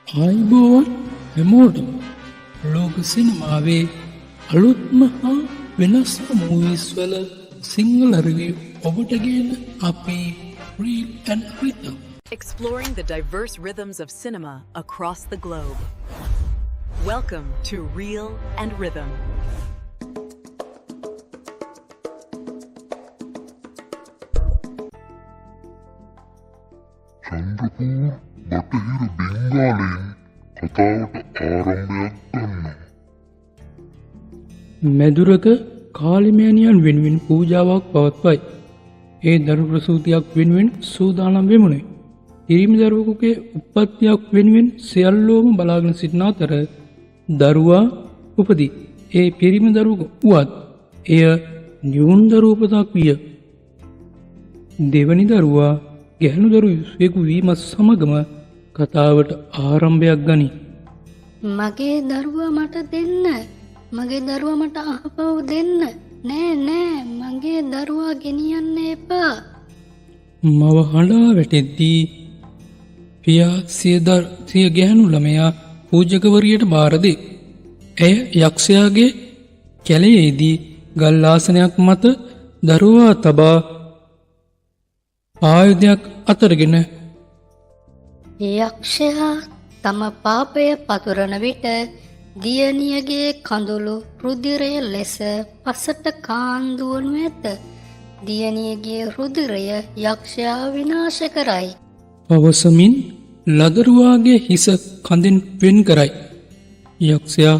ආයිබෝවන් හැමෝටම ලෝක සිනමාවේ අලුත්ම හා වෙනස්ම මූවිස් වල සිංහල රිවිව් ඔබට ගෙන අපි Reel and Rhythm. Exploring the diverse rhythms of cinema across the globe. Welcome to Reel and Rhythm. චන්ද්‍රපූර් බටහිර බෙන්ගාලයෙන් කතාවට ආරම්භයක් ගන්නවා. මැදුරක කාලිමෑනියන් වෙනුවෙන් පූජාවක් පවත්වයි. ඒ දරු ප්‍රසූතියක් වෙනුවෙන් සූදානම් වෙමුණේ. පිරිමි දරුවෙකුගේ උප්පත්තියක් වෙනුවෙන් සියල්ලෝම බලාගෙන සිටින අතර දරුවා උපදී. ඒ පිරිමි දරුවෙකු වුවත් එය නියුන් දරුවපතක් විය. දෙවනි දරුවා ගැහැණු දරුවෙකු වීමත් සමගම කතාවට ආරම්භයක් ගනී. මගේ දරුවා මට දෙන්න. මගේ දරුවා මට අහපව් දෙන්න. නෑ මගේ දරුවා ගෙනියන්න එපා. මව හඬා වැටෙද්දී පියා සිය ගැහැණු ළමයා පූජකවරියට බාර දෙයි. ඇය යක්ෂයාගේ කැලයේදී ගල් ආසනයක් මත දරුවා තබා ආයුධයක් අතරගෙන යක්ෂයා තම පාපය පතුරන විට දියණියගේ කඳුළු රුධිරය ලෙස පසට කාන්දුවනු ඇත. දියණියගේ රුධිරය යක්ෂයා විනාශ කරයි. පවසමින් ලදරුවාගේ හිස කඳෙන් වෙන් කරයි. යක්ෂයා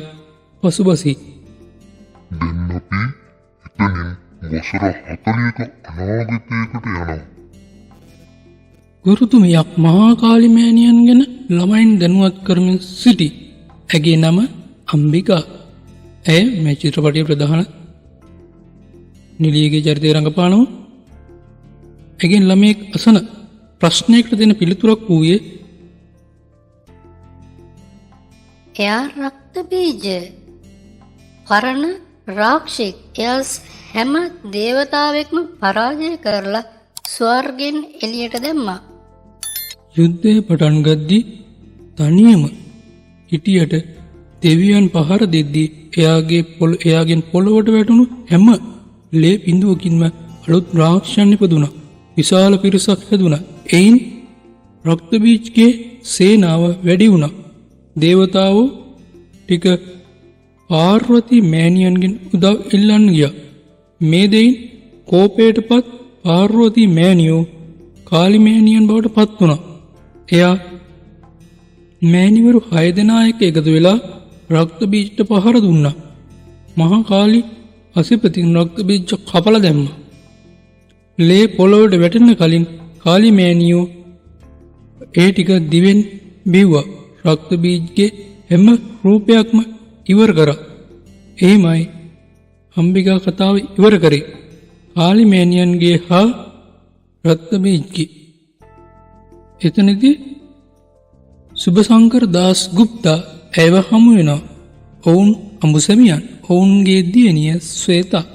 පසුබසී. දැන් අපි එතනින් වසර 40ක අනාගතයකට යනවා. ගුරුතුමියක් මහා කාලිමෑණියන් ගැන ළමයින් දැනුවත් කරමින් සිටි. ඇගේ නම අම්බිකා. ඇය මේ චිත්‍රපටයේ ප්‍රධාන නිලියගේ චරිතය රඟපානවා. ඇගෙන් ළමයෙක් අසන ප්‍රශ්නයකට දෙන පිළිතුරක් වූයේ එයා රක්ත බීජ. පරණ රාක්ෂික. එයා හැම දේවතාවෙක්ම පරාජය කරලා ස්වර්ගෙන් එළියට දැම්මා. යුද්ධය පටන් ගද්දී තනියම හිටියට දෙවියන් පහර දෙද්දී එයාගෙන් පොළොවට වැටුණු හැම ලේ බිඳුවකින්ම අලුත් රාක්ෂයන් ඉපදුණා. විශාල පිරිසක් හැදුණා. එයින් රක්ත බීජ්ගේ සේනාව වැඩි වුණා. දේවතාවෝ ටික පාර්වතී මෑණියන්ගෙන් උදව් ඉල්ලන්න ගියා. මේ දෙයින් කෝපයටපත් පාර්වතී මෑණියෝ කාලිමෑණියන් බවට පත් වුණා. එයා මෑණිවරු 6 දෙනා එක්ක එකතු වෙලා රක්ත බීජට පහර දුන්නා. මහා කාලි අසිපතින් රක්ත බීජ කපලා දැම්මා. ලේ පොළොවට වැටෙන්න කලින් කාලිමෑණියෝ ඒ ටික දිවෙන් බිව්වා. රක්ත බීජගේ හැම රූපයක්ම ඉවර කරා. එහෙමයි අම්බිකා කතාව ඉවර කරේ. කාලිමෑණියන්ගේ හා රක්ත බීජ්ගේ. එතනදී සුබසංකර දාස් ගුප්තා ඇයව හමු වෙනවා. ඔවුන් අඹුසැමියන්. ඔවුන්ගේ දියණිය ශ්වේතා.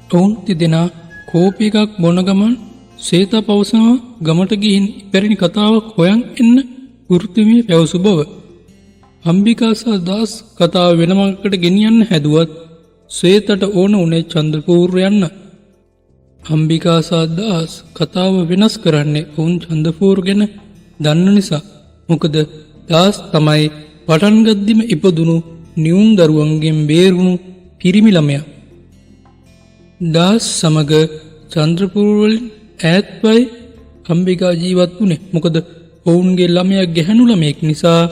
ඔවුන් තිදෙනා කෝපි එකක් බොන ගමන් ශ්වේතා පවසනවා ගමට ගිහින් ඉපැරණි කතාවක් හොයන් එන්න ගුරුතුමිය පැවසු බව. අම්බිකා සහ දාස් කතාව වෙනමකට ගෙනියන්න හැදුවත් ශ්වේතට ඕන උනේ චන්ද්‍රපූර් යන්න. අම්බිකා සහ දාස් කතාව වෙනස් කරන්නේ ඔවුන් චන්ද්‍රපූර් ගැන දන්න නිසා. මොකද දාස් තමයි පටන් ගද්දිම ඉපදුණු නියුන් දරුවන්ගෙන් බේරුණු පිරිමි ළමයා. දාස් සමග චන්ද්‍රපූර් වලින් ඈත්වයි අම්බිකා ජීවත් වුණේ. මොකද ඔවුන්ගේ ළමයා ගැහැණු ළමයෙක් නිසා.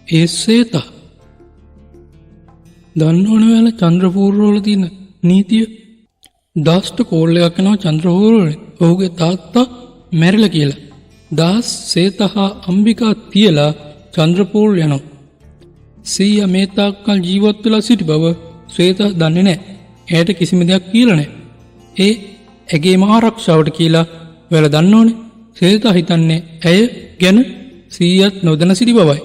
ඒ ශ්වේතා දන්නවන වෙලාව චන්ද්‍රපූර් වල තියෙන නීතිය. දාස්ට කෝල් එකක් එනවා චන්ද්‍රපූර් වලින්. ඔහුගේ තාත්තා මැරිලා කියලා. දාස් ශ්වේතා හා අම්බිකා තියලා චන්ද්‍රපූර් යනවා. සීයා මේ තාක්කල් ජීවත් වෙලා සිටි බව ශ්වේතා දන්නේ නැහැ. එයාට කිසිම දෙයක් කියලා නැහැ. ඒ ඇගේම ආරක්ෂාවට කියලා ඔයාලා දන්නෝනේ. ශ්වේතා හිතන්නේ ඇය ගැන සීයාත් නොදැන සිටි බවයි.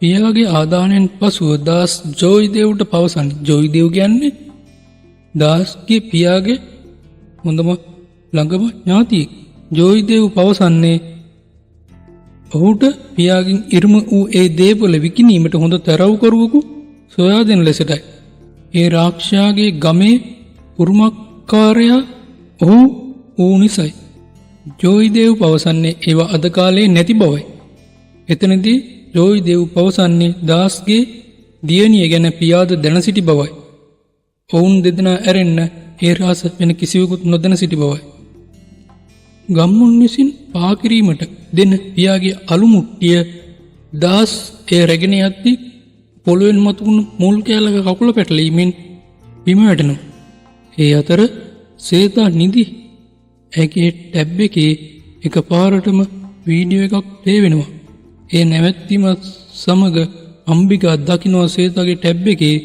පියාගේ ආදානයෙන් පසුව දාස් ජොයිදේව්ට පවසන්නේ. ජොයිදේව් කියන්නේ දාස්ගේ පියාගේ හොඳම ළඟම ඥාතියෙක්. ජෝයිදේව් පවසන්නේ ඔහුට පියාගෙන් ඉරුම වූ ඒ දේපොළ විකිණීමට හොඳ තරව්කරුවෙකු සොයා දෙන ලෙසටයි. ඒ රාක්ෂයාගේ ගමේ උරුමකාරයා ඔහු වූ නිසයි. ජෝයිදේව් පවසන්නේ ඒවා අද කාලේ නැති බවයි. එතනදී ජෝයිදේව් පවසන්නේ දාස්ගේ දියණිය ගැන පියාද දැන සිටි බවයි. ඔවුන් දෙදෙනා ඇරෙන්න ඒ රහස වෙන කිසිවෙකුත් නොදැන සිටි බවයි. ගම්මුන් විසින් පාකිරීමට දෙන පියාගේ අලුමුට්ටිය දාස් ඒ රැගෙන යද්දී පොළොවෙන් මතුවුණු මුල් කෑල්ලක කකුල පැටලීමෙන් බිම වැටෙනවා. ඒ අතර සේතා නිදි ඇගේ ටැබ් එකේ එකපාරටම වීඩියෝ එකක් ප්ලේ වෙනවා. ඒ නැවැත්වීම සමග අම්බිකා දකිනවා සේතාගේ ටැබ් එකේ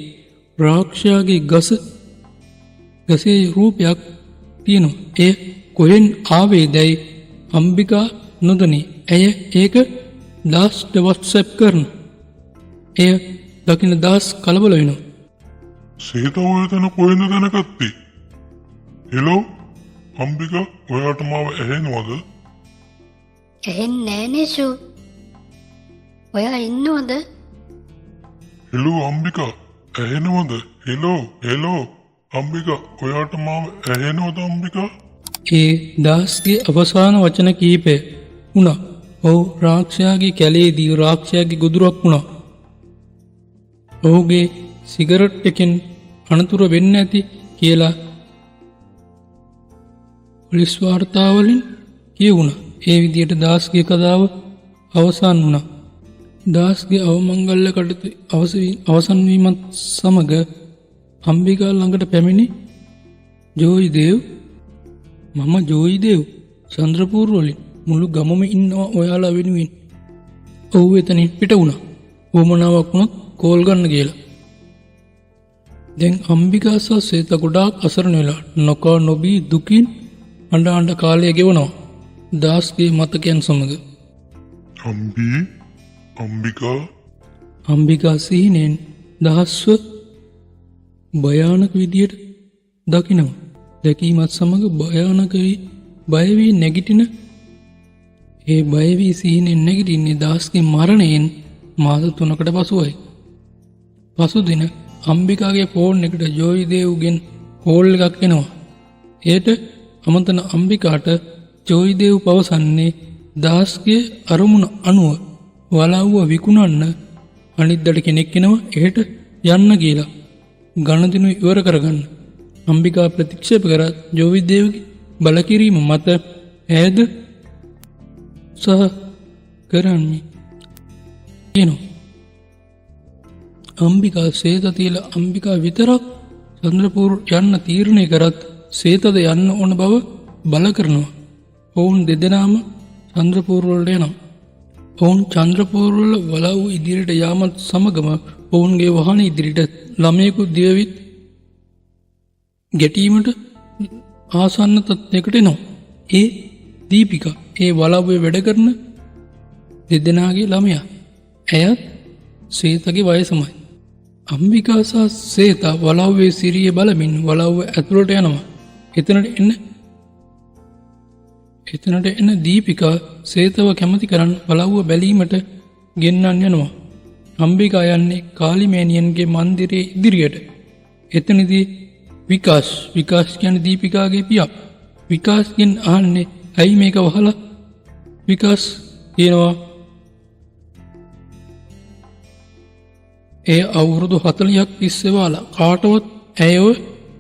රාක්ෂයාගේ ගසේ රූපයක් තියෙනවා. එය කොහෙන් ආවේදැයි අම්බිකා නොදනී. ඇය ඒක දාස්ට වොට්ස්ඇප් කරන. එය දකින දාස් කලබල වෙනවා. සීතා ඔය තැන කොහෙන්ද දැනගත්තේ? හෙලෝ අම්බිකා, ඔයාට මාව ඇහෙනවද? ඇහෙන්නේ නෑනේ ෂූ. ඔයා ඉන්නවද? හෙලෝ අම්බිකා, ඇහෙනවද? හෙලෝ අම්බිකා, ඔයාට මාව ඇහෙනවද අම්බිකා? ඒ දාස්ගේ අවසාන වචන කීපය වුණා. ඔහු රාක්ෂයාගේ කැලේදී රාක්ෂයාගේ ගොදුරක් වුණා. ඔහුගේ සිගරට් එකෙන් අනතුර වෙන්න ඇති කියලා පොලිස් වාර්තාවලින් කියවුණා. ඒ විදිහට දාස්ගේ කතාව අවසන් වුණා. දාස්ගේ අවමංගල්‍ය කටයුතු අවසන් වීමත් සමග අම්බිකා ළඟට පැමිණි ජෝයිදේව්, මම ජෝයිදේව් චන්ද්‍රපූර් වලින් මුළු ගමම ඉන්නවා ඔයාලා වෙනුවෙන්. ඔහු එතනින් පිට වුණා. වමනාවක් වුණත් කෝල් ගන්න කියලා. දැන් අම්බිකා සහ සේතා ගොඩාක් අසරණ වෙලා නොකා නොබී දුකින් අඬ කාලය ගෙවනවා දාස්ගේ මතකයන් සමග. අම්බිකා සිහිනෙන් දහස්ව භයානක විදියට දකිනවා. දැකීමත් සමග බය වී නැගිටින ඒ බය වී සිහිනෙන් නැගිටින්නේ දාස්ගේ මරණයෙන් මාස 3කට පසුවයි. පසුදින අම්බිකාගේ ෆෝන් එකට ජෝයිදේව්ගෙන් කෝල් එකක් එනවා. ඒට අමතන අම්බිකාට ජෝයිදේව් පවසන්නේ දාස්ගේ අරමුණ අනුව වලාව්ව විකුණන්න අනිද්දට කෙනෙක් එනවා එහෙට යන්න කියලා. ගණදිනු ඉවර කරගන්න. අම්බිකා ප්‍රතික්ෂේප කරත් ජෝයිදේව්ගේ බලකිරීම මත ඇයද සහ කරන්නේ කියනවා. අම්බිකා සේත තියලා අම්බිකා විතරක් චන්ද්‍රපූර් යන්න තීරණය කරත් සේතද යන්න ඕන බව බල කරනවා. ඔවුන් දෙදෙනාම චන්ද්‍රපූර් වලට යනවා. ඔවුන් චන්ද්‍රපූර් වල වලව් ඉදිරියට යාමත් සමගම ඔවුන්ගේ වාහන ඉදිරියට ළමයෙකු දියවිත් ගැටීමට ආසන්න තත්යකට එනවා. ඒ දීපිකා ඒ වලව්වේ වැඩ කරන දෙදෙනාගේ ළමයා. ඇයත් සේතගේ වයසමයි. අම්බිකා සහ සේතා වලව්වේ සිරිය බලමින් වලව්ව ඇතුළට යනවා. එතනට එන දීපිකා සේතව කැමති කරන් වලව්ව බැලීමට ගෙන්නන් යනවා. අම්බිකා යන්නේ කාලිමෑනියන්ගේ මන්දිරයේ ඉදිරියට. එතනදී විකාශ් කියන්නේ දීපිකාගේ පියා. විකාශ්ගෙන් අහන්නේ ඇයි මේක වහලා? විකාශ් කියනවා ඒ අවුරුදු 40ක් තිස්සේ වාලා කාටවත් ඇයව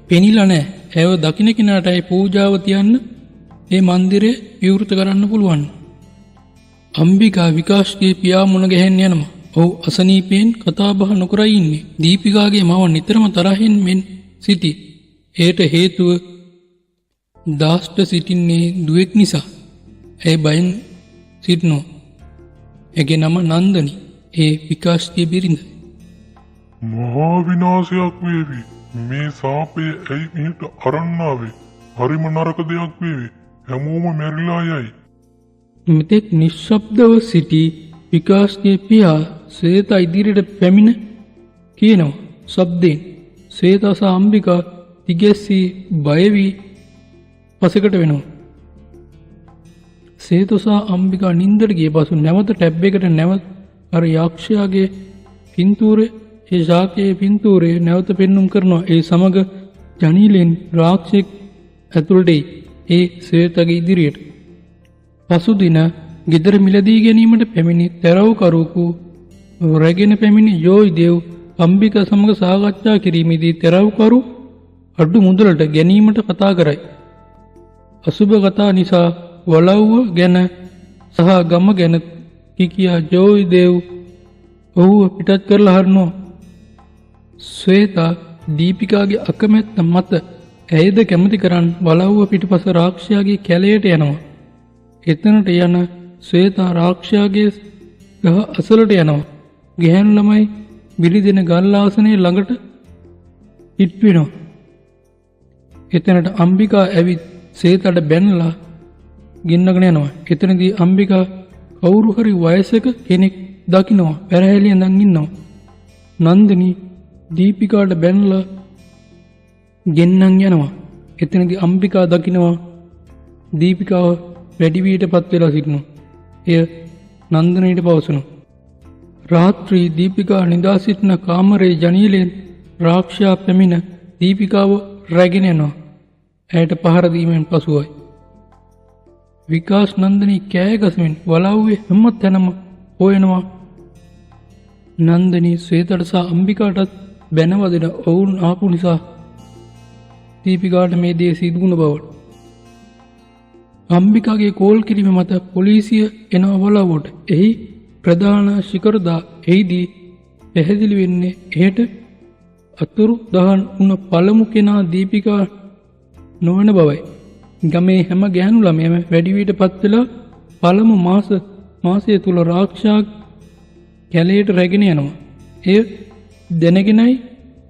පෙනිලා නැහැ. ඇයව දකින්න කෙනාට ඒ පූජාව තියන්න ඒ මන්දිරේ විවෘත කරන්න පුළුවන්. අම්බිකා විකාශ්ගේ පියා මුණ ගැහෙන්න යනවා. ඔහු අසනීපයෙන් කතා බහ නොකර ඉන්නේ. දීපිකාගේ මව නිතරම තරහින් මෙන් සිටි. ඒට හේතුව දාස්ට සිටින්නේ දුවෙක් නිසා. ඇය බයෙන් සිටිනවා. ඇගේ නම නන්දනි. ඒ විකාශ්ගේ බිරිඳ. මහා විනාශයක් වේවි. මේ සාපය ඇයි මෙහෙට අරන් ආවේ? හරිම නරක දෙයක් වේවි. හැමෝම මැරිලා යයි. මෙතෙක් නිශ්ශබ්දව සිටි විකාශ්ගේ පියා සේතා ඉදිරියට පැමිණ කියනවා ශබ්දයෙන්. සේතා සහ අම්බිකා තිගැස්සී බය වී පසෙකට වෙනවා. සේතුසා අම්බිකා නින්දට ගිය පසු නැවත ටැබ් එකට නැවත අර යක්ෂයාගේ පින්තූරේ ඒ ශාකයේ පින්තූරේ නැවත පෙන්눔 කරනවා. ඒ සමග ජනීලෙන් රාක්ෂයෙක් ඇතුළට ඒ ශ්වේතගේ ඉදිරියට. පසුදින ගෙදර මිලදී ගැනීමට පැමිණි තෙරව්කරුවෙකු රැගෙන පැමිණි යෝයි දේව් අම්බික සමග සාකච්ඡා කිරීමේදී තෙරව්කරු අඩු මුදලට ගැනීමට කතා කරයි. අසුබ කතා නිසා වලව්ව ගැන සහ ගම ගැන කියා යෝයි දේව් ඔහුව පිටත් කරලා හරිනවා. ශ්වේතා දීපිකාගේ අකමැත්ත මත ඇයද කැමති කරන් වලව්ව පිටපස රාක්ෂයාගේ කැලයට යනවා. එතනට යන ශ්වේතා රාක්ෂයාගේ ගහ අසලට යනවා. ගැහැණු ළමයි බිලිදෙන ගල් ආසනයේ ළඟට හිට වෙනවා. එතනට අම්බිකා ඇවිත් ශ්වේතාට බැනලා ගෙන්නගෙන යනවා. එතනදී අම්බිකා කවුරු හරි වයසක කෙනෙක් දකිනවා. පැරහැලියෙන් දන් ඉන්නවා. නන්දිනී දීපිකාට බැනලා ගෙන්නන් යනවා. එතනදී අම්බිකා දකිනවා දීපිකාව වැඩි වීට පත් වෙලා සිටිනවා. එය නන්දනීට පවසනවා. රාත්‍රී දීපිකා නිදා සිටින කාමරේ ජනීලෙන් රාක්ෂයා පැමිණ දීපිකාව රැගෙන යනවා. ඇයට පහර දීමෙන් පසුවයි. විකාස් නන්දනී කෑ ගසමින් වලව්වේ හැම තැනම හොයනවා. නන්දනී ශ්වේතට සහ අම්බිකාටත් බැනවදින ඔවුන් ආපු නිසා දීපිකාට මේ දේ සිදු වුණ බවට. අම්බිකාගේ කෝල් කිරීම මත පොලිසිය එනවා වලව්වට. එහි ප්‍රධාන ශිකරදා එහිදී පැහැදිලි වෙන්නේ එහෙට අතුරු දහන් වුණ පළමු කෙනා දීපිකා නොවන බවයි. ගමේ හැම ගැහැණු ළමයම වැඩි වීට පත් වෙලා පළමු මාසය තුල රාක්ෂා කැලයට රැගෙන යනවා. එය දැනගෙනයි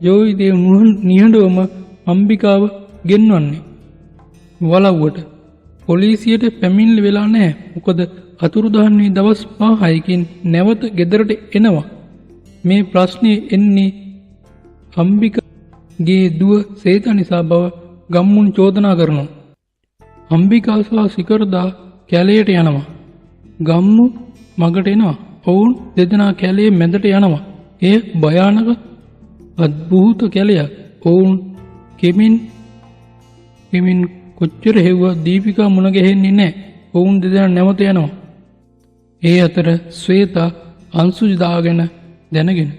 යෝයි දේව නිහඬවම අම්බිකාව ගෙන්වන්නේ වලව්වට. පොලිසියට පැමිණිලි වෙලා නැහැ. මොකද අතුරුදහන් වී දවස් 5කින් නැවත ගෙදරට එනවා. මේ ප්‍රශ්නේ එන්නේ අම්බිකාගේ දුව සේතා නිසා බව ගම්මුන් චෝදනා කරනවා. අම්බිකා සහ සිකරදා කැලයට යනවා. ගම්මු මගට එනවා. ඔවුන් දෙදෙනා කැලේ මැදට යනවා. එය භයානක අද්භූත කැලයක්. ඔවුන් කෙමින් කොච්චර හෙව්වා දීපිකා මුණ ගැහෙන්නේ නැහැ. ඔවුන් දෙදෙනා නැවත යනවා. ඒ අතර ශ්වේතා අංශුජා ගැන දැනගෙන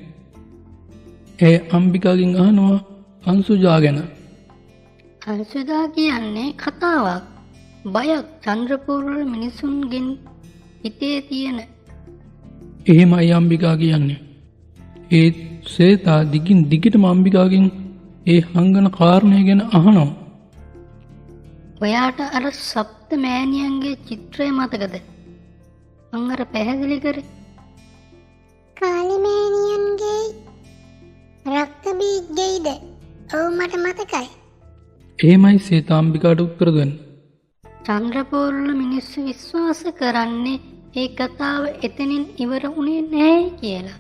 ඒ අම්බිකාගෙන් අහනවා අංශුජා ගැන. අංශුජා කියන්නේ කතාවක්. බයක් චන්ද්‍රපුර මිනිසුන්ගෙන් හිතේ තියෙන. එහෙමයි අම්බිකා කියන්නේ. ඒ ශ්වේතා දිගින් දිගටම අම්බිකාගෙන් ඒ හංගන කාරණය ගැන අහනවා. ඔයාට අර සප්ත මෑණියන්ගේ චිත්‍රය මතකද? මං අර පැහැදිලි කරේ. කාලි මෑණියන්ගේ රක්ත බීජයේද? ඔව් මට මතකයි. එහෙමයි ශ්වේතා අම්බිකාට උත්තර දෙන්නේ. චන්ද්‍රපුරවල මිනිස්සු විශ්වාස කරන්නේ ඒ කතාව එතනින් ඉවර වුණේ නැහැ කියලා.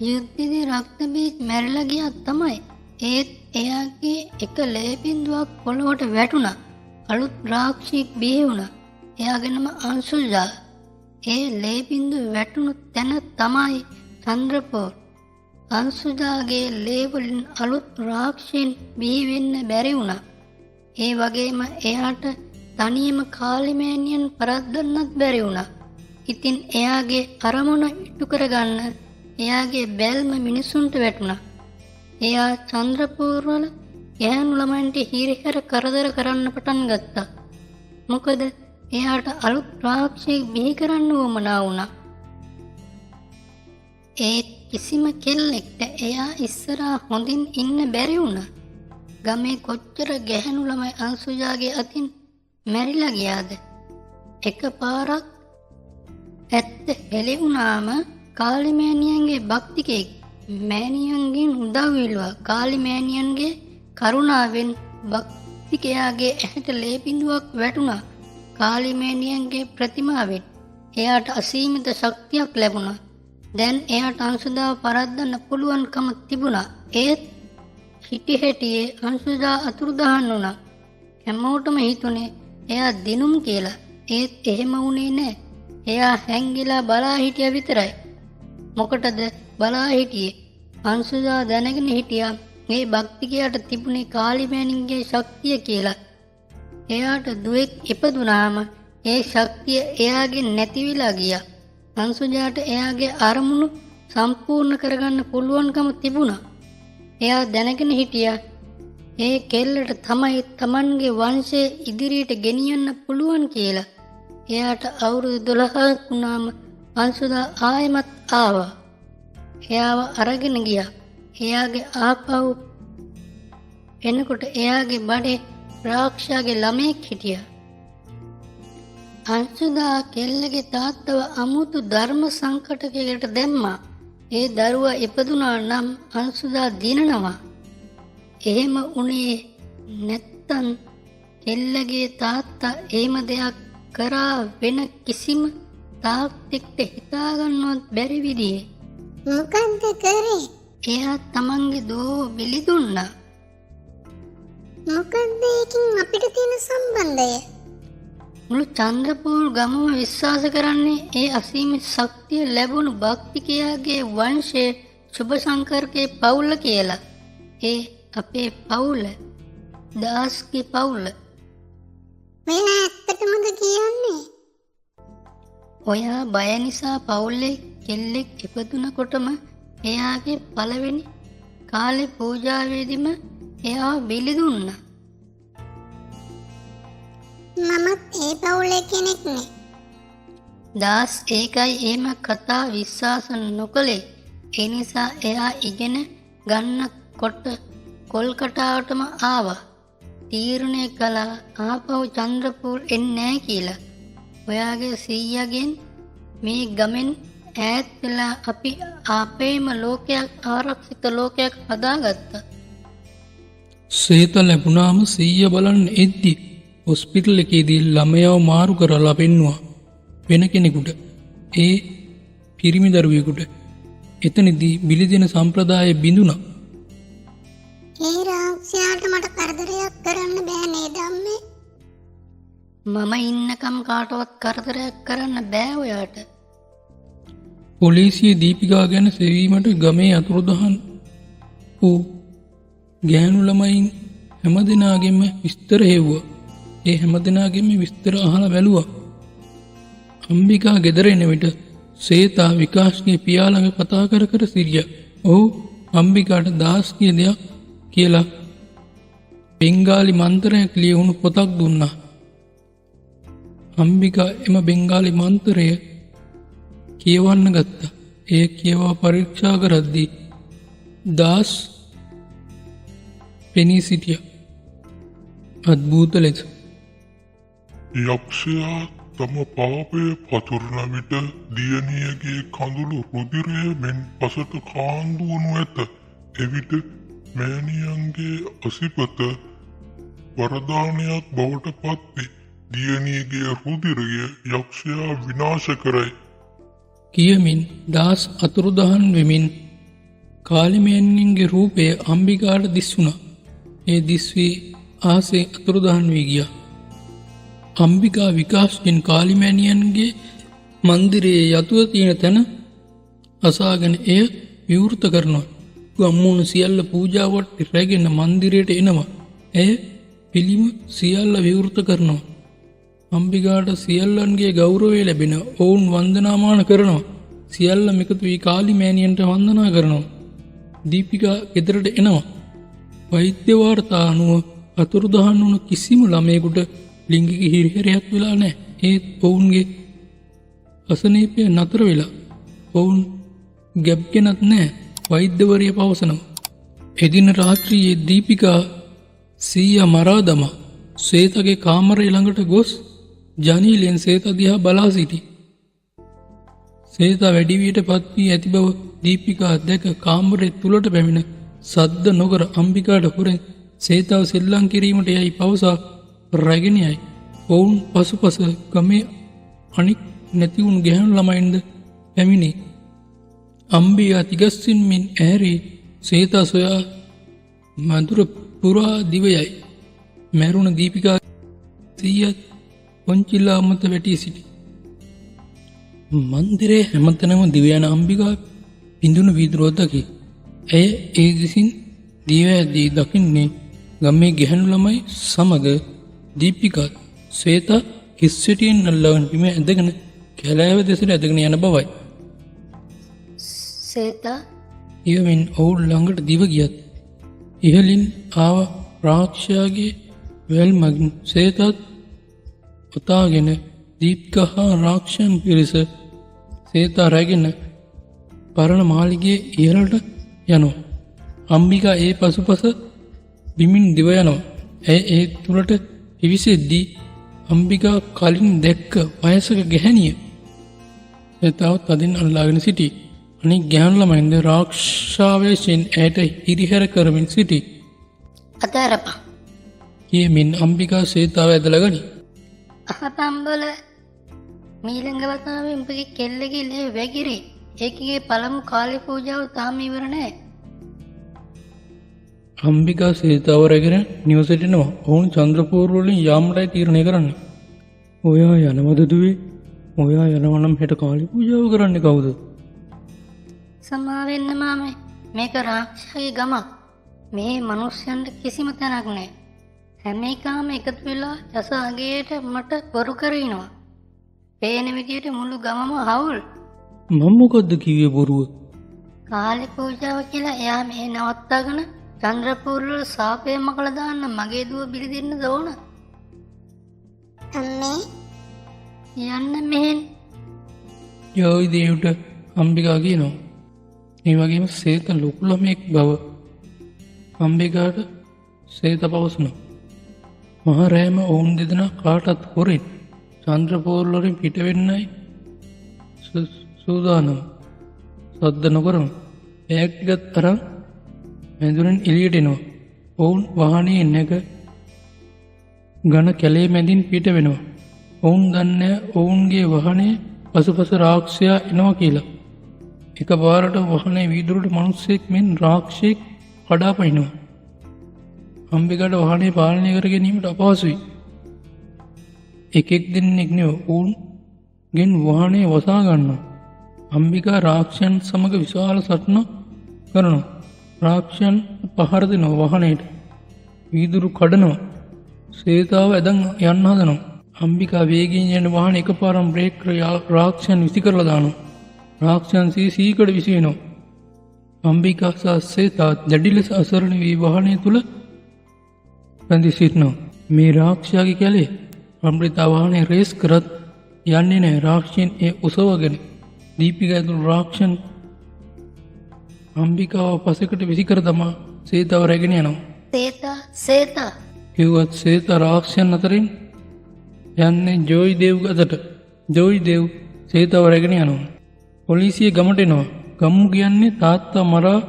යුද්ධෙදී රක්ත බීජ මැරිලා ගියා තමයි. ඒත් එයාගේ එක ලේ බින්දුවක් පොළොවට වැටුණා. අලුත් රාක්ෂියෙක් බිහි වුණා. එයාගෙනම අංශුජා. ඒ ලේ බින්දුව වැටුණු තැන තමයි චන්ද්‍රපුර. අංශුජාගේ ලේ වලින් අලුත් රාක්ෂයන් බිහි වෙන්න බැරි වුණා. ඒ වගේම එයාට තනියම කාලිමෑණියන් පරද්දන්නත් බැරි වුණා. ඉතින් එයාගේ අරමුණ ඉටු කරගන්න එයාගේ බැල්ම මිනිසුන්ට වැටුණා. එයා චන්ද්‍රපුරවල ගැහැණු ළමයින්ට හිරිහැර කරදර කරන්න පටන් ගත්තා. මොකද එයාට අලුත් රාක්ෂයෙක් බිහි කරන්න වුමනා වුණා. ඒ කිසිම කෙල්ලෙක්ට එයා ඉස්සරහා හොඳින් ඉන්න බැරි වුණා. ගමේ කොච්චර ගැහැණු ළමයි අංශුජාගේ අතින් මැරිලා ගියාද? එකපාරක් ඇත්ත හෙළි වුණාම කාලිමෑණියන්ගේ භක්තිකෙක් මෑණියන්ගෙන් උදව් ඉල්ලුවා. කාලිමෑණියන්ගේ කරුණාවෙන් භක්තිකයාගේ ඇහැට ලේ බිඳුවක් වැටුණා. කාලිමෑණියන්ගේ ප්‍රතිමාවෙන් එයාට අසීමිත ශක්තියක් ලැබුණා. දැන් එයාට අංශුජාව පරද්දන්න පුළුවන්කම තිබුණා. ඒත් හිටි හැටියේ අංශුජා අතුරුදහන් වුණා. හැමෝටම හිතුනේ එයා දිනුම් කියලා. ඒත් එහෙම වුණේ නෑ. එයා හැංගිලා බලා හිටිය විතරයි. මොකටද බලා හිටියේ? අංශුදා දැනගෙන හිටියා මේ භක්තිකයාට තිබුණේ කාලිමෑණින්ගේ ශක්තිය කියලා. එයාට දුවෙක් ඉපදුනාම ඒ ශක්තිය එයාගෙන් නැතිවිලා ගියා. අංශුජාට එයාගේ අරමුණු සම්පූර්ණ කරගන්න පුළුවන්කම තිබුණා. එයා දැනගෙන හිටියා ඒ කෙල්ලට තමයි Tamanගේ වංශය ඉදිරියට ගෙනියන්න පුළුවන් කියලා. එයාට අවුරුදු 12ක් වුණාම අංශුදා ආයෙමත් ආවා. එයාව අරගෙන ගියා. එයාගේ ආපහු එනකොට එයාගේ බඩේ රාක්ෂාගේ ළමයෙක් හිටියා. අංශුදා කෙල්ලගේ තාත්තව අමුතු ධර්ම සංකටයකට දැම්මා. ඒ දරුවා ඉපදුනා නම් අංශුදා දිනනවා. එහෙම උනේ නැත්තම් කෙල්ලගේ තාත්තා එහෙම දෙයක් කරා වෙන කිසිම තාත්තෙක්ට හිතාගන්නවත් බැරි විදිහේ. මොකන්ද කරේ? එයා තමන්ගේ දෝ බිලි දුන්නා. මොකන්ද ඒකින් අපිට තියෙන සම්බන්ධය? මුළු චන්ද්‍රපූර් ගමම විශ්වාස කරන්නේ ඒ අසීමිත ශක්තිය ලැබුණු භක්තිකයාගේ වංශයේ සුභසංකර්ගේ පවුල කියලා. ඒ අපේ පවුල, දාස්ගේ පවුල. මෙන්න ඇත්තටමද කියන්නේ? ඔයා බය නිසා පවුලේ කෙල්ලෙක් ඉපදුනකොටම එයාගේ පළවෙනි කාලේ පූජාවේදීම එයා බිලි දුන්නා. මමත් ඒ පවුලේ කෙනෙක් නේ. දාස් ඒකයි එහෙම කතා විශ්වාස නොකළේ. ඒ නිසා එයා ඉගෙන ගන්නකොට කොල්කටාවටම ආවා. තීරණය කළා ආපහු චන්ද්‍රපූර් එන්නේ නැහැ කියලා. ඔයාගේ සීයාගෙන් මේ ගමෙන් ඈත් වෙලා අපි අපේම ලෝකයක් ආරක්ෂිත ලෝකයක් හදාගත්තා. සේත ලැබුණාම සීය බලන්න එද්දි හොස්පිටල් එකේදී ළමයව මාරු කරලා පෙන්නුවා වෙන කෙනෙකුට. ඒ පිරිමි දරුවෙකුට. එතනදී බිලි දෙන සම්ප්‍රදාය බිඳුණා. ඒ රාක්ෂයාට මට කරදරයක් කරන්න බෑ නේද අම්මේ? මම ඉන්නකම් කාටවත් කරදරයක් කරන්න බෑ ඔයාට. පොලිසිය දීපිකා ගැන සෙවීමට ගමේ අතුරුදහන් වූ ගෑනු ළමයින් හැමදෙනාගෙම විස්තර හෙව්වා. ඒ හැමදෙනාගෙම විස්තර අහලා බැලුවා. අම්බිකා ගෙදර එන විට සේතා විකාශ්ගේ පියා ළඟ කතා කර කර සිටියා. ඔහු අම්බිකාට දාස් කිය දෙයක් කියලා බෙන්ගාලි මන්ත්‍රයක් ලියවුණු පොතක් දුන්නා. අම්බිකා එම බෙන්ගාලි මන්ත්‍රය කියවන්න ගත්තා. එය කියවා පරීක්ෂා කරද්දී දාස් පෙනී සිටියා. අද්භූත ලෙස. යක්ෂයා තම පාපය පතුරන විට දියණියගේ කඳුළු රුධිරය මෙන් පසට කාන්දුවනු ඇත. එවිට මෑණියන්ගේ අසිපත වරදානයක් බවට පත්වේ. දියණියගේ රුධිරය යක්ෂයා විනාශ කරයි. කියමින් දාස් අතුරුදහන් වෙමින් කාලිමෑණින්ගේ රූපය අම්බිකාට දිස්වුණා. ඒ දිස්වී ආසේ අතුරුදහන් වී ගියා. අම්බිකා විකාශ්ගෙන් කාලිමෑණියන්ගේ මන්දිරයේ යතුව තියෙන තැන අසාගෙන එය විවෘත කරනවා. ගම්මුණු සියල්ල පූජාවට රැගෙන මන්දිරයට එනවා. ඇය පිළිම සියල්ල විවෘත කරනවා. අම්බිකාට සියල්ලන්ගේ ගෞරවය ලැබෙන ඔවුන් වන්දනාමාන කරනවා. සියල්ලම එකතු වී කාලිමෑණියන්ට වන්දනා කරනවා. දීපිකා ගෙදරට එනවා. වෛද්‍ය වාර්තා අනුව අතුරුදහන් වුණු කිසිම ළමයෙකුට ලිංගික හිරිහැරයක් වෙලා නැහැ. ඒත් ඔවුන්ගේ අසනීපය නතර වෙලා ඔවුන් ගැබ්ගෙනත් නැහැ. වෛද්‍යවරිය පවසනවා. එදින රාත්‍රියේ දීපිකා සීයා මරා දමා සේතගේ කාමරය ළඟට ගොස් ජනීලෙන් සේත දිහා බලා සිටි. සේතා වැඩිවියට පත් වී ඇති බව දීපිකා දැක කාමරය තුලට පැමිණ සද්ද නොකර අම්බිකාට හොරෙන් සේතාව සෙල්ලම් කිරීමට යයි පවසා රැගෙන යයි. ඔවුන් පසුපස ගමේ අනික් නැතිවුණු ගැහැණු ළමයින්ද පැමිණි. අම්බියා තිගස්සින්මින් ඇහැරී සේතා සොයා මధుර පුරා දිවයයි. මැරුණ දීපිකා සීයත් පොන්චිල්ලා අමත වැටී සිටි. මන්දිරේ හැමතැනම දිවයන අම්බිකා පිඳුණු වීදුරුව දකි. ඇය ඒ දෙසින් දීවැද්දී දකින්නේ ගමේ ගැහැණු ළමයි සමග දීපිකා ශ්වේතා කිස්සෙටියෙන් අල්ලගෙන බිම ඇදගෙන කැලෑව දෙසට ඇදගෙන යන බවයි. සේතා ඉවමින් ඔවුන් ළඟට දිව ගියත් ඉහලින් ආව රාක්ෂයාගේ වැල් මගින් සේතත් ඔතාගෙන දීප්ක හා රාක්ෂයන් පිරිස සේතා රැගෙන පරණ මාලිගේ ඉහළට යනවා. අම්බිකා ඒ පසුපස බිමින් දිව යනවා. ඇය ඒ තුළට පිවිසෙද්දී අම්බිකා කලින් දැක්ක වයසක ගැහැණිය සේතාවත් අදින් අල්ලාගෙන සිටි. අනික් ගැහැණු ළමයින්ද රාක්ෂාවේශයෙන් ඇයට හිරිහැර කරමින් සිටි. අතාරපන්. කියමින් අම්බිකා සේතාව ඇදලා ගනි. අහතම්බල මීළඟ වතාවේ උඹගේ කෙල්ලගේ ලේ වැගිරි. ඒකගේ පළමු කාලේ පූජාව තාම ඉවර නැහැ. අම්බිකා සේතාව රැගෙන නිවසට එනවා. ඔවුන් චන්ද්‍රපූර් වලින් යාමටයි තීරණය කරන්නේ. ඔයා යනවද දුවේ? ඔයා යනවා නම් හෙට කාලේ පූජාව කරන්නේ කවුද? සමාවෙන්න මාමේ. මේක රාක්ෂයාගේ ගමක්. මේ මිනිස්යන්ට කිසිම තැනක් නැහැ. හැම එකම එකතු වෙලා යස අගේට මට වරු කරිනවා. පේන විදියට මුළු ගමම හවුල්. මම මොකද්ද කිව්වේ බොරුව? කාලේ පූජාව කියලා එයා මේ නවත්තාගෙන චන්ද්‍රපූර් වල සාපේ මකලා දාන්න මගේ දුව බිලි දෙන්න ඕන. අම්මේ යන්න මෙහෙන්. යෝයි දේවට අම්බිකා කියනවා. ඒ වගේම සේත ලොකු ළමෙක් බව අම්බිකාට සේත පවසනවා. මහ රෑම ඔවුන් දෙදෙනා කාටත් හොරෙන් චන්ද්‍රපූර් වලින් පිට වෙන්නයි සූදානම්. සද්ද නොකරමු. බෑග් ටිකත් අරන් මැදුරෙන් එළියට එනවා. ඔවුන් වාහනේ නැග ඝන කැලේ මැදින් පිට වෙනවා. ඔවුන් දන්නේ ඔවුන්ගේ වාහනේ පසුපස රාක්ෂයා එනවා කියලා. එකපාරට වාහනේ වීදුරුවට මිනිස්සෙක් මෙන් රාක්ෂයෙක් කඩාපනිනවා. අම්බිකාට වාහනේ පාලනය කර ගැනීමට අපහසුයි. එකෙක් දෙන්නෙක් නෙවෙයි ඔවුන්ගෙන් වාහනේ වසා ගන්නවා. අම්බිකා රාක්ෂයන් සමග විශාල සටනක් කරනවා. රාක්ෂයන් පහර දෙනවා වාහනේට. වීදුරු කඩනවා. සේතාව ඇදන් යන්න හදනවා. අම්බිකා වේගයෙන් යන වාහනේ එකපාරම බ්‍රේක් කරලා රාක්ෂයන් විසි කරලා දානවා. රාක්ෂයන් සීසීකඩ විසි වෙනවා. අම්බිකා සහ සේතා දැඩි ලෙස අසරණ වී වාහනේ තුල බැඳී සිටිනවා. මේ රාක්ෂයාගේ කැලේ අම්රිතා වාහනේ රේස් කරත් යන්නේ නැහැ. රාක්ෂයන් ඒ උසවගෙන දීපිකා ඇතුළු රාක්ෂයන් අම්බිකාව පසෙකට විසි කර දමා සේතාව රැගෙන යනවා. සේතා කිව්වත් සේතා රාක්ෂයන් අතරින් යන්නේ ජෝයි දේව් අතට. ජෝයි දේව් සේතාව රැගෙන යනවා. පොලිසිය ගමට එනවා. ගම්මු කියන්නේ තාත්තා මරා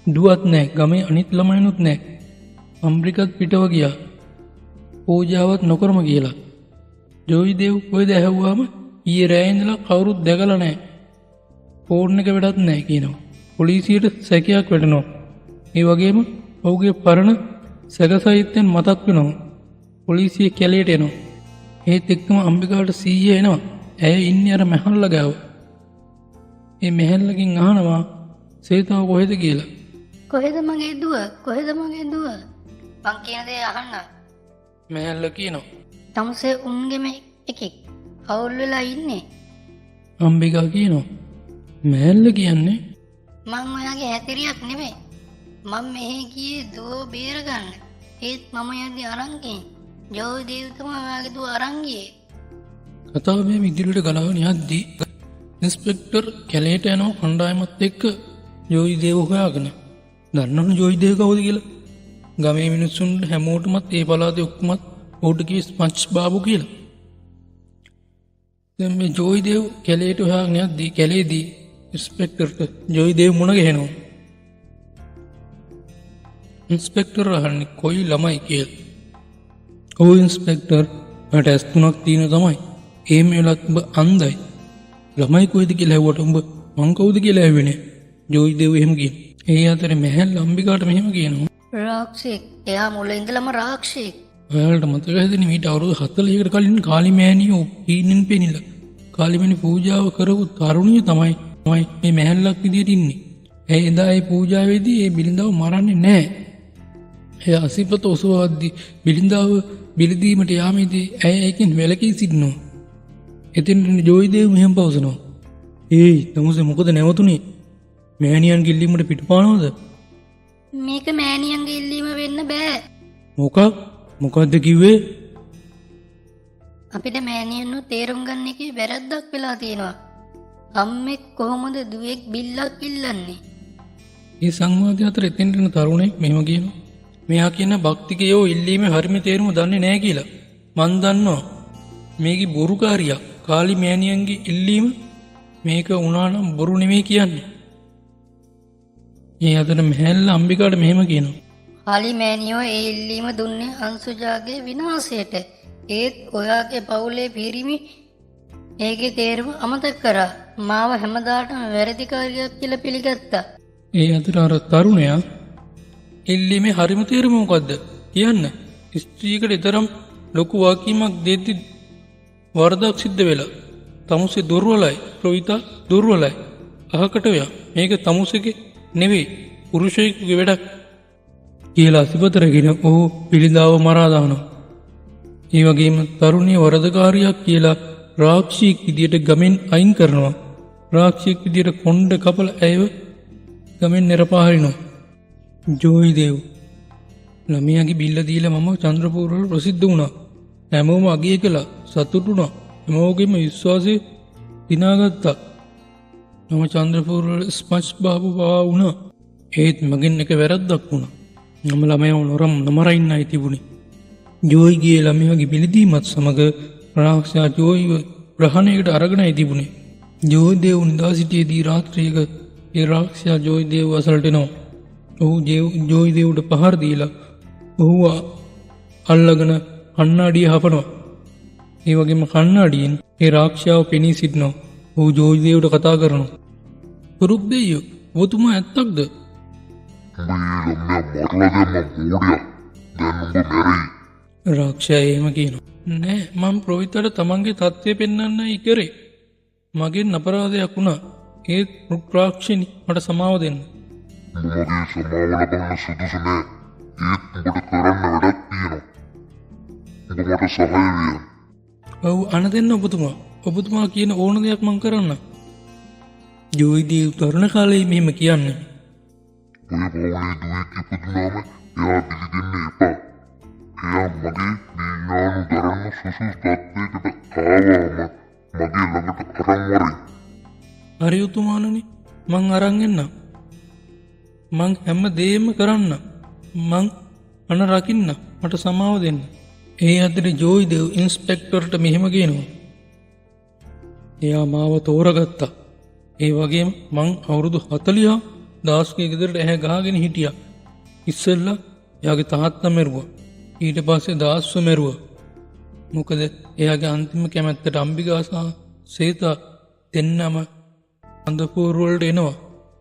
දුවත් නැහැ. ගමේ අනිත් ළමයිනුත් නැහැ. අම්රිකත් පිටව ගියා. පූජාවත් නොකරම කියලා. ජෝයි දේව් කොහෙද ඇහුවාම ඊයේ රෑ ඉඳලා කවුරුත් දැකලා නැහැ. ෆෝන් එක වැඩත් නැහැ කියනවා. පොලිසියට සැකයක් වැටෙනවා. ඒ වගේම ඔහුගේ පරණ සැකසහිතෙන් මතක් වෙනවා. පොලිසිය කැලේට එනවා. ඒත් එක්කම අම්බිකාට සීය එනවා. ඇය ඉන්නේ අර මහල්ල ගාව. ඒ මහල්ලකින් අහනවා සේතාව කොහෙද කියලා. කොහෙද මගේ දුව? කොහෙද මගේ දුව? මං කියන දේ අහන්න. මහල්ල කියනවා. තමුසේ උන්ගෙම එකෙක් අවුල් වෙලා ඉන්නේ. අම්බිකා කියනවා. මහල්ල කියන්නේ මං ඔයාගේ හැතිරියක් නෙමෙයි. මම මෙහෙ ගියේ දුව බේරගන්න. ඒත් මම යද්දි අරන් ගියේ. ජෝයි දේව තමයි ඔයාගේ දුව අරන් ගියේ. කතාව මේ ඉදිරියට ගලාගෙන යද්දී ඉන්ස්පෙක්ටර් කැලේට යනවා කණ්ඩායමත් එක්ක ජෝයි දේව හොයාගෙන. දන්නවනේ ජෝයි දේව කවුද කියලා? ගමේ මිනිස්සුන්ට හැමෝටමත් ඒ පළාතේ ඔක්කොමත් ඔහුට කිව්වේ ස්පන්ච් බාබු කියලා. දැන් මේ ජෝයි දේව කැලේට හොයාගෙන යද්දී කැලේදී ඉන්ස්පෙක්ටර්ට ජෝයි දේව මුණ ගැහෙනවා. ඉන්ස්පෙක්ටර් අහන්නේ කොයි ළමයි කියලා. ඔව් ඉන්ස්පෙක්ටර් මට ඇස් තුනක් තියෙන තමයි. ඒ මේලත් උඹ අන්ධයි. ළමයි කොයිද කියලා ඇහුවට උඹ මං කවුද කියලා ඇහුවේ නෑ. ජෝයි දේව එහෙම කියනවා. ඒ අතරේ මහල් අම්බිකාට මෙහෙම කියනවා. රාක්ෂයෙක්. එයා මුල ඉඳලම රාක්ෂයෙක්. ඔයාලට මතක ඇතිනේ මීට අවුරුදු 40කට කලින් කාලිමෑණියෝ හීනෙන් පෙනිලා කාලිමෑණි පූජාව කරපු තරුණිය තමයි මේ මැහැල්ලක් විදියට ඉන්නේ. ඇයි එදා ඒ පූජාවේදී ඒ බිලින්දාව මරන්නේ නැහැ. එයා අසිපත ඔසවද්දී බිලින්දාව බිලිදීමට යාමේදී ඇය ඒකෙන් වැළකී සිටිනවා. එතෙන් ජෝයිදේව මෙහෙම පවසනවා. "ඒයි තමුසේ මොකද නැවතුනේ? මෑණියන් ගිල්ලීමට පිටුපානවද?" මේක මෑණියන්ගේ ඉල්ලීම වෙන්න බෑ. මොකක්ද කිව්වේ? අපිට මෑණියන්ව තේරුම් ගන්න එකේ වැරද්දක් වෙලා තියෙනවා. අම්මෙක් කොහොමද දුවෙක් බිල්ලක් ඉල්ලන්නේ? මේ සංවාදය අතර එතෙන්ට එන තරුණෙක් මෙහෙම කියනවා. මෙයා කියන භක්තිකයෝ ඉල්ලීමේ හරිම තේරුම දන්නේ නැහැ කියලා. මන් දන්නවා. මේකේ බොරුකාරියක්. කාලි මෑණියන්ගේ ඉල්ලීම මේක වුණා නම් බොරු නෙමෙයි කියන්නේ. මේ අතර මහැල්ල අම්බිකාට මෙහෙම කියනවා. කාලි මෑණියෝ ඒ ඉල්ලීම දුන්නේ අංශුජාගේ විනාශයට. ඒත් ඔයාගේ පවුලේ පිරිමි ඒකේ තේරුම අමතක කරා. මාව හැමදාටම වැරදිකාරියක් කියලා පිළිගත්තා. ඒ අතර අර තරුණයා ඉල්ලීමේ හරිම තේරුම මොකද්ද කියන්න. ස්ත්‍රීකට ඊතරම් ලොකු වාකීමක් දෙද්දි වරදක් සිද්ධ වෙලා. තමුසේ දුර්වලයි, ප්‍රවිතා දුර්වලයි. අහකට වයා. මේක තමුසේගේ නෙවෙයි පුරුෂයෙකුගේ වැඩක් කියලා සිපතරගෙන ඔහු පිළිදාව මරා දානවා. ඒ වගේම තරුණිය වරදකාරියක් කියලා රාක්ෂියෙක් විදියට ගමෙන් අයින් කරනවා. රාක්ෂියෙක් විදියට කොණ්ඩ කපල ඇයව ගමෙන් නිරපාහරිනවා. ජෝයිදේව් ළමයාගේ බිල්ල දීලා මම චන්ද්‍රපුර වල ප්‍රසිද්ධ වුණා. හැමෝම අගය කළා, සතුටු වුණා. හැමෝගෙම විශ්වාසය දිනාගත්තා. මම චන්ද්‍රපුර වල ස්පංජ් බාබු වුණා. ඒත් මගෙන් එක වැරද්දක් වුණා. මම ළමයාව නමරයින්නයි තිබුණේ. ජෝයිගේ ළමයාගේ බිලිදීමත් සමග රාක්ෂයා ජෝයිව ග්‍රහණයකට අරගෙනයි තිබුණේ. ජෝයිදේව නිදා සිටියේදී රාත්‍රියක ඒ රාක්ෂයා ජෝයිදේව අසලට එනවා. ඔහු ජෝයිදේවට පහර දීලා ඔහුව අල්ලගෙන කණ්ණාඩිය හපනවා. ඒ වගේම කණ්ණාඩියෙන් ඒ රාක්ෂයාව පෙනී සිටිනවා. ඔහු ජෝයිදේවට කතා කරනවා. "පුරුක් දෙයියෝ, ඔබතුමා ඇත්තක්ද?" රාක්ෂයා එහෙම කියනවා. "නෑ, මම ප්‍රවිතට තමන්ගේ තත්ත්වය පෙන්වන්නයි කරේ. මගෙන් අපරාධයක් වුණා. ඒත් රාක්ෂිනි මට සමාව දෙන්න." "මගේ සමාව ලබන්න සුදුසු නෑ. ඒත් උඹට කරන්න වැඩක් තියෙනවා. උඹ මට සහාය වෙන්න." "ඔව් අන දෙන්න ඔබතුමා. ඔබතුමා කියන ඕන දෙයක් මං කරන්න." ජෝයිදී තරුණ කාලේ මෙහෙම කියන්නේ. "ඔය පවුලේ දුවෙක් ඉපදුනාම එයා පිළිගන්න එපා. එයා මගේ දීනානු දරන්න සුසුස් තත්ත්වයකට ආවම මගේ ළඟට අරන් වරේ." "හරි උතුමාණනි, මං අරන් එන්නම්. මං හැම දෙයක්ම කරන්න. මං අන රකින්න. මට සමාව දෙන්න." ඒ අතරේ ජෝයිදේව් ඉන්ස්පෙක්ටර්ට මෙහෙම කියනවා. "එයා මාව තෝරගත්තා. ඒ වගේම මං අවුරුදු 40 දාස්ගේ ගෙදරට ඇහැ ගහගෙන හිටියා. ඉස්සෙල්ලා එයාගේ තාත්තා මැරුවා. ඊට පස්සේ දාස්ව මැරුවා. මොකද එයාගේ අන්තිම කැමැත්තට අම්බිකා සහ සේතා දෙන්නම අන්දපුර වලට එනවා.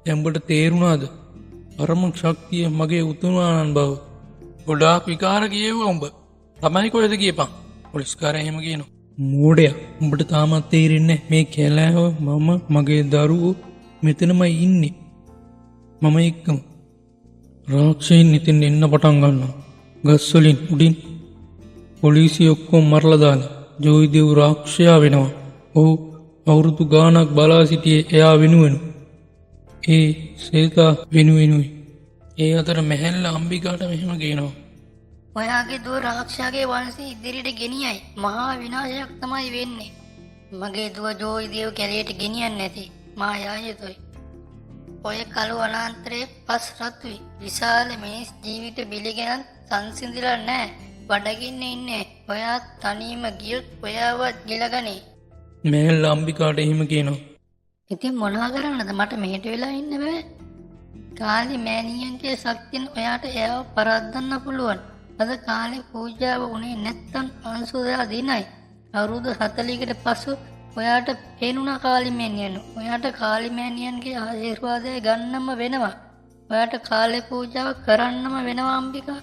දැන්ඹට තේරුණාද? පරම ශක්තිය මගේ උතුමාණන් බව. ගොඩාක් විකාර කියෙව්වා උඹ. තමයි කොහෙද ගියපන්?" පොලිස්කාරයා එහෙම කියනවා. "මෝඩයා, උඹට තාමත් තේරෙන්නේ මේ කැලෑව මම මගේ දරුවෝ මෙතනමයි ඉන්නේ. මම එක්කම." රාක්ෂයන් ඉතින් එන්න පටන් ගන්නවා. ගස්වලින් උඩින් පොලිසිය ඔක්කොම මරලා දාලා ජෝයිදේව් රාක්ෂයා වෙනවා. ඔහු අවුරුදු ගාණක් බලා සිටියේ එයා වෙනුවෙන්. ඒ සේතා වෙනුවෙනුයි. ඒ අතර මැහැල්ල අම්බිකාට මෙහෙම කියනවා. ඔයාගේ දුව රාක්ෂයාගේ වංශය ඉදිරියට ගෙනියයි. මහා විනාශයක් තමයි වෙන්නේ. මගේ දුව ජෝයිදේව කැලේට ගෙනියන්නේ නැති. මා යා යුතුයි. ඔය කළු අනාන්තරයේ පස් රත්වි විශාල මිනිස් ජීවිත බිලිගෙන සංසිඳිලා නැහැ. බඩගින්න ඉන්නේ. ඔයා තනියම ගියොත් ඔයාවත් ගිලගනි. මැහැල්ල අම්බිකාට එහෙම කියනවා. ඉතින් මොනවා කරන්නද? මට මෙහෙට වෙලා ඉන්න බෑ. කාලි මෑණියන්ගේ ශක්තියෙන් ඔයාට එයාව පරද්දන්න පුළුවන්. අද කාලේ පූජාව උනේ නැත්තම් අංශුදා දිනයි. අවුරුදු 40කට පසු ඔයාට පේනුණා කාලි මෑණියන්. ඔයාට කාලි මෑණියන්ගේ ආශිර්වාදය ගන්නම වෙනවා. ඔයාට කාලේ පූජාව කරන්නම වෙනවා අම්බිකා.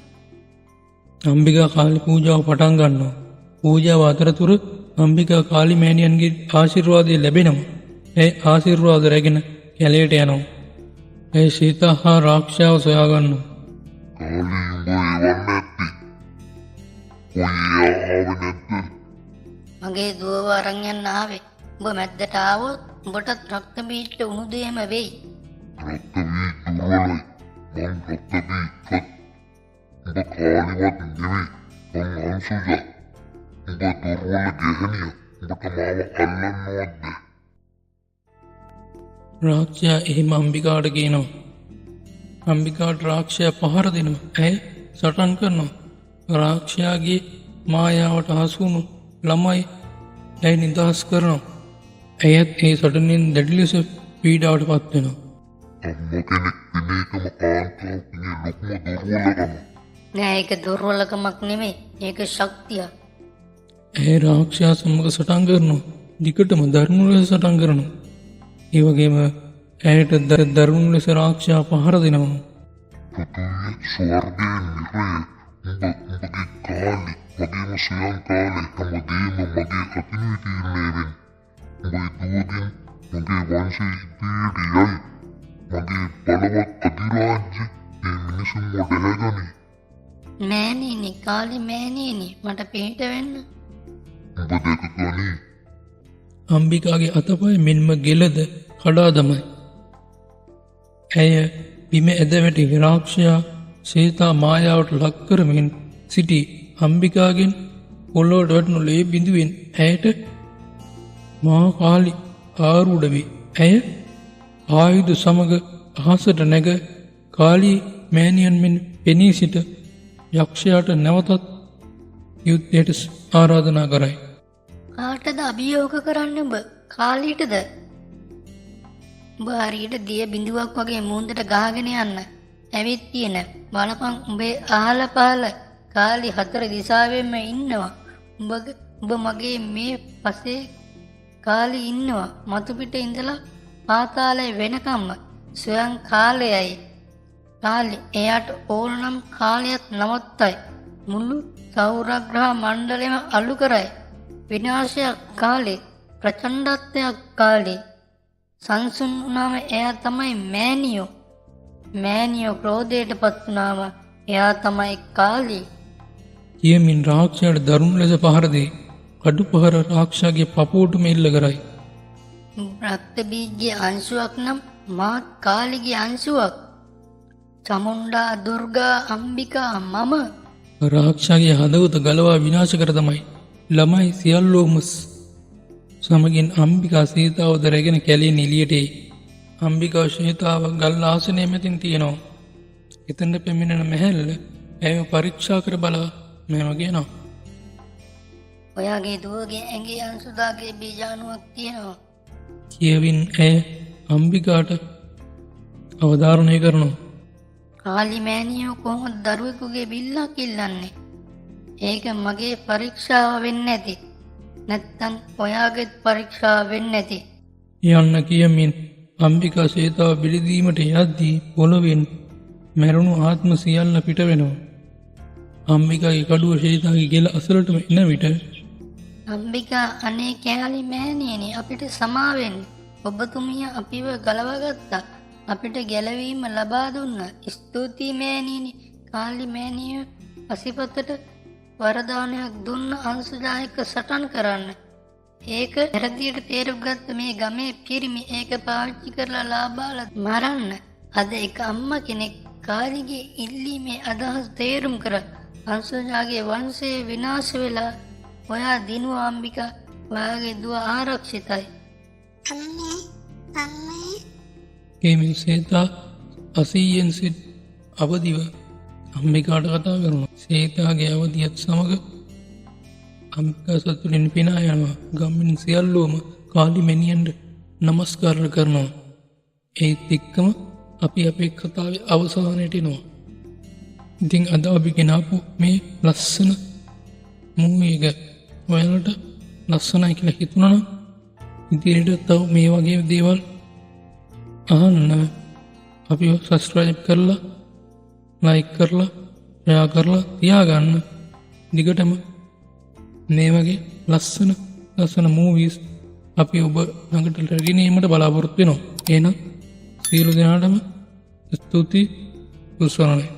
අම්බිකා කාලි පූජාව පටන් ගන්නවා. පූජාව අතරතුර අම්බිකා කාලි මෑණියන්ගේ ආශිර්වාදය ලැබෙනවා. ඒ ආශිර්වාද රැගෙන කැලයට යනවා. ඒ සීතා හා රාක්ෂාව සොයාගන්නවා. කාලි උඹ එවන්න ඇත්ති. කොයි ආවෙ නැද්ද? මගේ දුවව අරන් යන්න ආවේ. උඹ මැද්දට ආවොත් උඹටත් රක්ත බීජ උණු දෙයම වෙයි. රක්ත බී දුර්වලයි. මං රක්ත බී උඹ කාලිවත් නෙමෙයි. මං අංශුජා. උඹ දුර්වල ගෙහනිය. උඹට මාව අල්ලන්නවත්ද? රාක්ෂයා එහෙම අම්බිකාට කියනවා. අම්බිකාට රාක්ෂයා පහර දෙනවා. ඇය සටන් කරනවා. රාක්ෂයාගේ මායාවට හසුණු ළමයි ඇය නිදහස් කරනවා. ඇයත් ඒ සටනෙන් දැඩි ලෙස පීඩාවට පත් වෙනවා. අම්ම කෙනෙක් වෙන එකම කාන්තාවගේ ලොකුම දුර්වලකම. නෑ ඒක දුර්වලකමක් නෙමෙයි. ඒක ශක්තියක්. ඇය රාක්ෂයා සමග සටන් කරනවා. දිගටම දරුණු ලෙස සටන් කරනවා. ඒ වගේම ඇයට දරුණු ලෙස රාක්ෂයා පහර දෙනවා. පුතුයේ ස්වර්ගයේ නිරය. උඹගේ කාලි මගේම සයන් කාලේ හැමදේම මගේ අතිනුයි තීරණය වෙන්නේ. උඹේ දුවගෙන් මගේ වංශය ඉදිරියට යයි. මගේ බලවත් අධිරාජ්‍ය මේ මිනිසුන්ව දැහැගනි. මෑණියනි කාලේ මෑණියනි මට පිට වෙන්න. උඹ දැක ගනි. අම්බිකාගේ අතපය මෙන්ම ගෙලද කඩා දමයි. ඇය බිම ඇද වැටි රාක්ෂයා සීතා මායාවට ලක් කරමින් සිටි අම්බිකාගෙන් පොළොවට වැටුණු ලේ බිඳුවෙන් ඇයට මහා කාලි ආරූඪ වේ. ඇය ආයුධ සමග අහසට නැග කාලී මෑණියන් මෙන් පෙනී සිට යක්ෂයාට නැවතත් යුද්ධයට ආරාධනා කරයි. කාටද අභියෝග කරන්න උඹ? කාලීටද? උඹ හරියට දිය බිඳුවක් වගේ මූන්දට ගහගෙන යන්න. ඇවිත් තියෙන බලපන් උඹේ අහල පහල කාලි හතර දිසාවෙන්ම ඉන්නවා. උඹ මගේ මේ පසේ කාලි ඉන්නවා. මතු පිට ඉඳලා පාතාලේ වෙනකම්ම ස්වයං කාලයයි. කාලි එයාට ඕනනම් කාලයක් නවත්තයි. මුළු සෞරග්‍රහ මණ්ඩලෙම අලු කරයි. විනාශයක් කාලේ, ප්‍රචණ්ඩත්වයක් කාලේ. සංසුන් වුණාම එයා තමයි මෑණියෝ. මෑණියෝ ක්‍රෝධයට පත් වුණාම එයා තමයි කාලී. කියමින් රාක්ෂයාට දරුණු ලෙස පහර දී කඩු පහර රාක්ෂයාගේ පපුවටම එල්ල කරයි. රක්ත බීජයේ අංශුවක් නම් මාත් කාලිගේ අංශුවක්. චමුණ්ඩා දුර්ගා අම්බිකා මම. රාක්ෂයාගේ හදවත ගලවා විනාශ කර තමයි ළමයි සියල්ලෝම සමගින් අම්බිකා සීතාව දරගෙන කැලෙන් එළියට එයි. අම්බිකා සීතාව ගල් ආසනයේ මැදින් තියෙනවා. එතනට පැමිණෙන මැහැල්ල ඇයව පරීක්ෂා කර බලා මෙහෙම කියනවා. ඔයාගේ දුවගේ ඇඟේ අංශුදාගේ බීජාණුවක් තියෙනවා. කියවින් ඇය අම්බිකාට අවධාරණය කරනවා. කාලි මෑණියෝ කොහොමද දරුවෙකුගේ බිල්ලක් ඉල්ලන්නේ? ඒක මගේ පරීක්ෂාව වෙන්නේ නැති. නැත්තම් ඔයාගේ පරීක්ෂාව වෙන්නේ නැති. යන්න කියමින් අම්බිකා සීතාව බිලිදීමට යද්දී පොළොවෙන් මැරුණු ආත්ම සියල්ල පිට වෙනවා. අම්බිකාගේ කඩුව සීතාගේ ගෙල අසලටම එන විට අම්බිකා අනේ කැලි මෑණියනි අපිට සමා වෙන්න. ඔබතුමිය අපිව ගලවගත්තා. අපිට ගැලවීම ලබා දුන්නා. ස්තුතියි මෑණියනි. කාලි මෑණිය පසිපතට වරදානයක් දුන්න අංශුජායක සටන් කරන්න. ඒක වැරදියට තේරුම් ගත්ත මේ ගමේ පිරිමි ඒක පාවිච්චි කරලා ලාබාල මරන්න. අද එක අම්මා කෙනෙක් කාලිගේ ඉල්ලීමේ අදහස් තේරුම් කර අංශුජාගේ වංශය විනාශ වෙලා ඔයා දිනුව අම්බිකා ඔයාගේ දුව ආරක්ෂිතයි. අම්මේ කියමින් සීතා අසීයෙන් සිට අවදිව අම්බිකාට කතා කරනවා. සීතාගේ අවදියත් සමග අම්බිකා සතුටින් පිනා යනවා. ගම්මින් සියල්ලෝම කාලි මැණියන්ට නමස්කාර කරනවා. ඒත් එක්කම අපි අපේ කතාවේ අවසානයට එනවා. ඉතින් අද අපි ගෙනාපු මේ ලස්සන මූවී එක ඔයාලට ලස්සනයි කියලා හිතුණා නම් ඉදිරියට තව මේ වගේ දේවල් අහන්න අපි සබස්ක්‍රයිබ් කරලා ලයික් කරලා ෂෙයා කරලා තියාගන්න. දිගටම මේ වගේ ලස්සන මූවීස් අපි ඔබ ළඟට ගෙනීමට බලාපොරොත්තු වෙනවා. එහෙනම් සියලු දෙනාටම ස්තුතියි. උස්වරණයි.